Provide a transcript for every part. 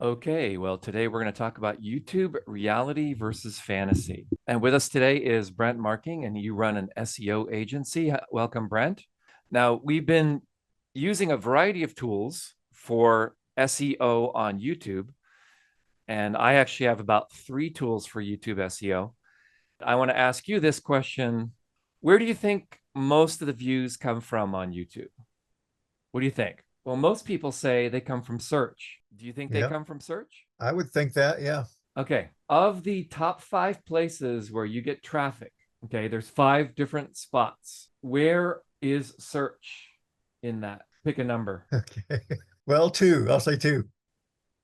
Okay, well, today we're going to talk about YouTube reality versus fantasy. And with us today is Brent Marking, and you run an SEO agency. Welcome, Brent. Now, we've been using a variety of tools for SEO on YouTube, and I actually have about 3 tools for YouTube SEO. I want to ask you this question. Where do you think most of the views come from on YouTube? What do you think? Well, most people say they come from search. Do you think they Yeah, come from search? I would think that. Yeah. Okay. Of the top 5 places where you get traffic, okay, there's 5 different spots. Where is search in that? Pick a number. Okay. Well, two. I'll say two.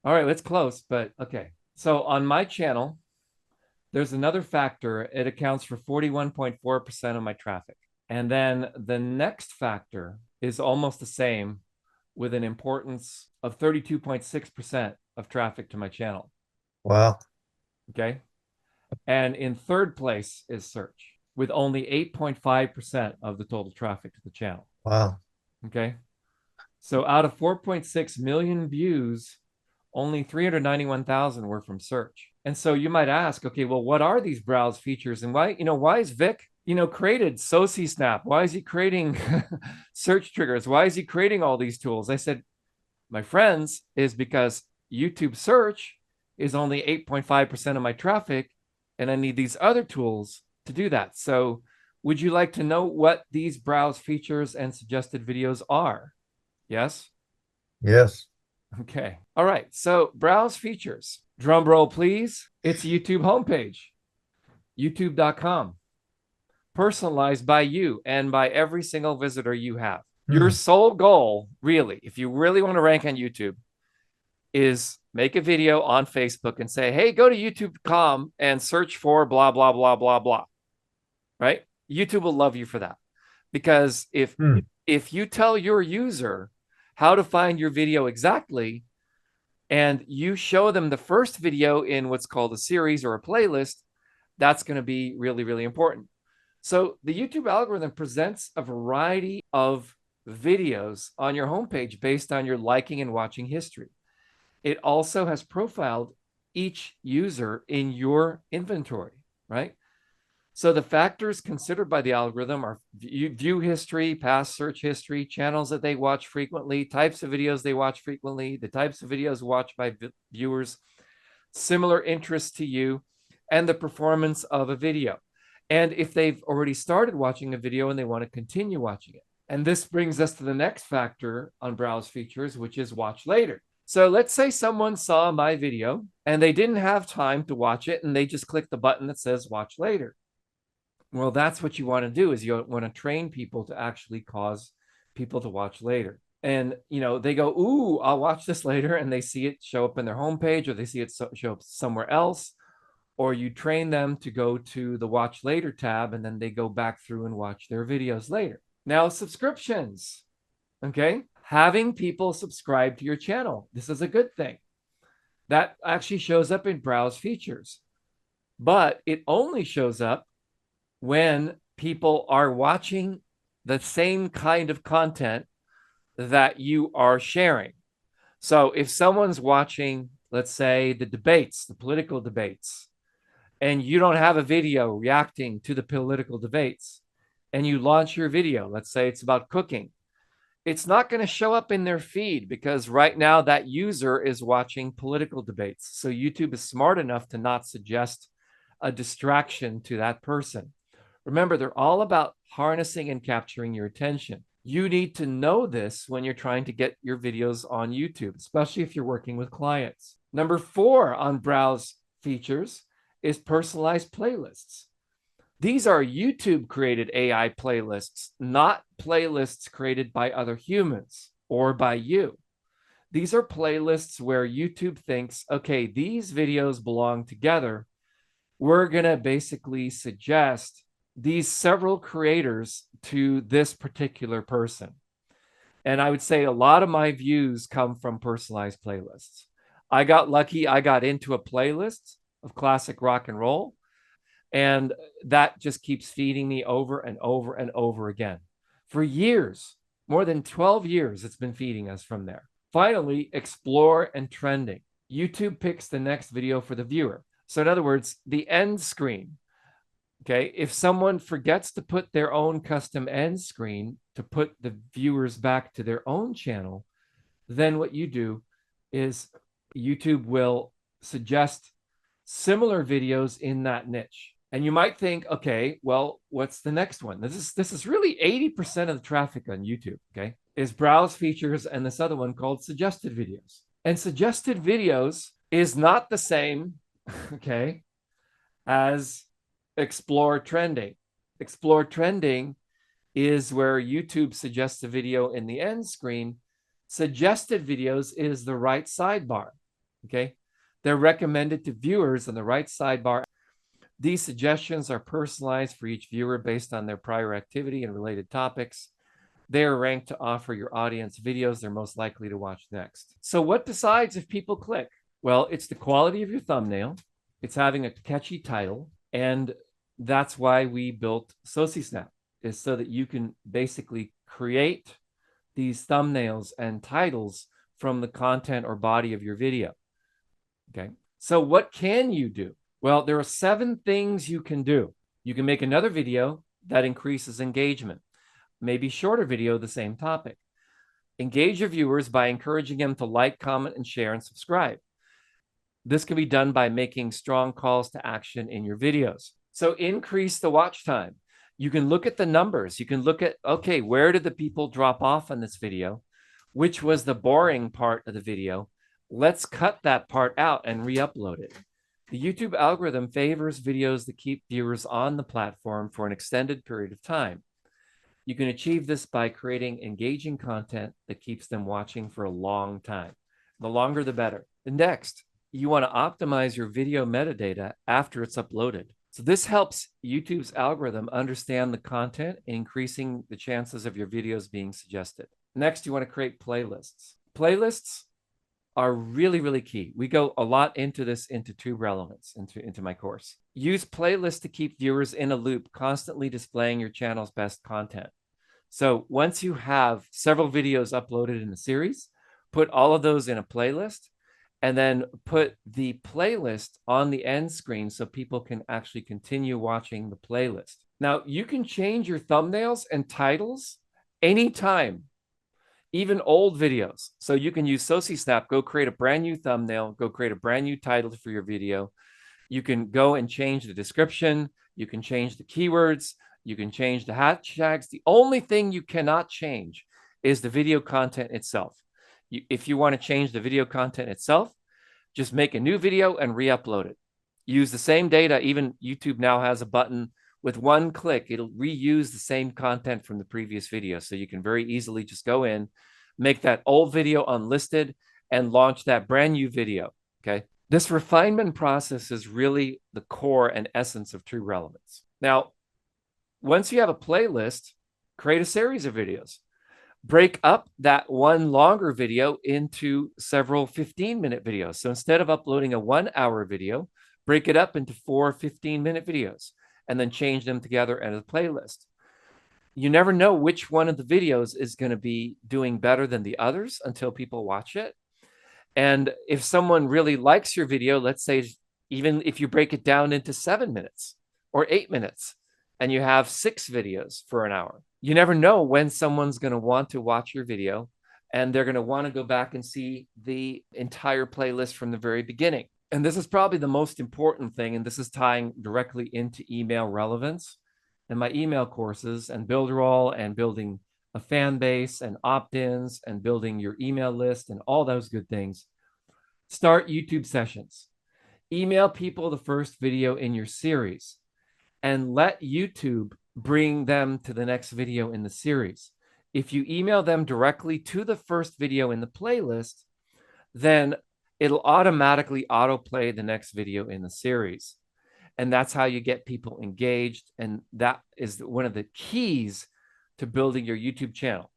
All right, it's close, but okay. So on my channel, there's another factor. It accounts for 41.4% of my traffic. And then the next factor is almost the same with an importance of 32.6% of traffic to my channel. Wow. Okay. And in third place is search with only 8.5% of the total traffic to the channel. Wow. Okay. So out of 4.6 million views, only 391,000 were from search. And so you might ask, okay, well, what are these browse features and why is Vic, created SociSnap? Why is he creating search triggers? Why is he creating all these tools? I said, my friends, is because YouTube search is only 8.5% of my traffic, and I need these other tools to do that. So would you like to know what these browse features and suggested videos are? Yes? Yes. Okay. All right. So browse features. Drum roll, please. It's YouTube homepage, youtube.com, personalized by you and by every single visitor you have. Your Hmm. sole goal, really, if you really want to rank on YouTube, is make a video on Facebook and say, hey, go to youtube.com and search for blah, blah, blah, blah, blah. Right? YouTube will love you for that. Because Hmm. if you tell your user how to find your video exactly, and you show them the first video in what's called a series or a playlist, that's going to be really, really important. So the YouTube algorithm presents a variety of videos on your homepage based on your liking and watching history. It also has profiled each user in your inventory, right? So the factors considered by the algorithm are view history, past search history, channels that they watch frequently, types of videos they watch frequently, the types of videos watched by viewers, similar interests to you, and the performance of a video. And if they've already started watching a video and they want to continue watching it. And this brings us to the next factor on browse features, which is watch later. So let's say someone saw my video and they didn't have time to watch it and they just clicked the button that says watch later. Well, that's what you want to do, is you want to train people to actually cause people to watch later. And, they go, ooh, I'll watch this later. And they see it show up in their homepage, or they see it show up somewhere else. Or you train them to go to the watch later tab, and then they go back through and watch their videos later. Now, subscriptions. Okay. Having people subscribe to your channel. This is a good thing. That actually shows up in browse features, but it only shows up when people are watching the same kind of content that you are sharing. So if someone's watching, let's say, the debates, the political debates, and you don't have a video reacting to the political debates, and you launch your video, let's say it's about cooking, it's not going to show up in their feed because right now that user is watching political debates. So YouTube is smart enough to not suggest a distraction to that person. Remember, they're all about harnessing and capturing your attention. You need to know this when you're trying to get your videos on YouTube, especially if you're working with clients. Number 4 on browse features is personalized playlists. These are YouTube created AI playlists, not playlists created by other humans or by you. These are playlists where YouTube thinks, okay, these videos belong together. We're going to basically suggest these several creators to this particular person. And I would say a lot of my views come from personalized playlists. I got lucky. I got into a playlist of classic rock and roll, and that just keeps feeding me over and over and over again. For years, more than 12 years, it's been feeding us from there. Finally, explore and trending. YouTube picks the next video for the viewer. So in other words, the end screen. Okay. If someone forgets to put their own custom end screen to put the viewers back to their own channel, then what you do is YouTube will suggest similar videos in that niche. And you might think, okay, well, what's the next one? This is really 80% of the traffic on YouTube, okay? Is browse features and this other one called suggested videos. And suggested videos is not the same, okay, as explore trending. Explore trending is where YouTube suggests a video in the end screen. Suggested videos is the right sidebar. Okay. They're recommended to viewers on the right sidebar. These suggestions are personalized for each viewer based on their prior activity and related topics. They are ranked to offer your audience videos they're most likely to watch next. So, what decides if people click? Well, it's the quality of your thumbnail, it's having a catchy title, and that's why we built SociSnap, is so that you can basically create these thumbnails and titles from the content or body of your video. Okay. So what can you do? Well, there are 7 things you can do. You can make another video that increases engagement, maybe shorter video, the same topic. Engage your viewers by encouraging them to like, comment, and share and subscribe. This can be done by making strong calls to action in your videos. So increase the watch time. You can look at the numbers. You can look at, okay, where did the people drop off on this video? Which was the boring part of the video? Let's cut that part out and re-upload it. The YouTube algorithm favors videos that keep viewers on the platform for an extended period of time. You can achieve this by creating engaging content that keeps them watching for a long time. The longer, the better. Next, you want to optimize your video metadata after it's uploaded. So this helps YouTube's algorithm understand the content, increasing the chances of your videos being suggested. Next, you want to create playlists. Playlists are really, really key. We go a lot into this into Tube Relevance, into my course. Use playlists to keep viewers in a loop, constantly displaying your channel's best content. So once you have several videos uploaded in a series, put all of those in a playlist, and then put the playlist on the end screen so people can actually continue watching the playlist. Now, you can change your thumbnails and titles anytime, even old videos. So you can use SociSnap, go create a brand new thumbnail, go create a brand new title for your video. You can go and change the description. You can change the keywords. You can change the hashtags. The only thing you cannot change is the video content itself. If you want to change the video content itself, just make a new video and re-upload it. Use the same data. Even YouTube now has a button with one click. It'll reuse the same content from the previous video. So you can very easily just go in, make that old video unlisted, and launch that brand new video. Okay. This refinement process is really the core and essence of true relevance. Now, once you have a playlist, create a series of videos. Break up that one longer video into several 15-minute videos. So instead of uploading a 1-hour video, break it up into 4 15-minute videos and then change them together as a playlist. You never know which one of the videos is going to be doing better than the others until people watch it. And if someone really likes your video, let's say, even if you break it down into 7 minutes or 8 minutes, and you have 6 videos for an hour, you never know when someone's going to want to watch your video, and they're going to want to go back and see the entire playlist from the very beginning. And this is probably the most important thing, and this is tying directly into email relevance and my email courses and Builderall and building a fan base and opt-ins and building your email list and all those good things. Start YouTube sessions. Email people the first video in your series and let YouTube bring them to the next video in the series. If you email them directly to the first video in the playlist, then it'll automatically autoplay the next video in the series. And that's how you get people engaged. And that is one of the keys to building your YouTube channel.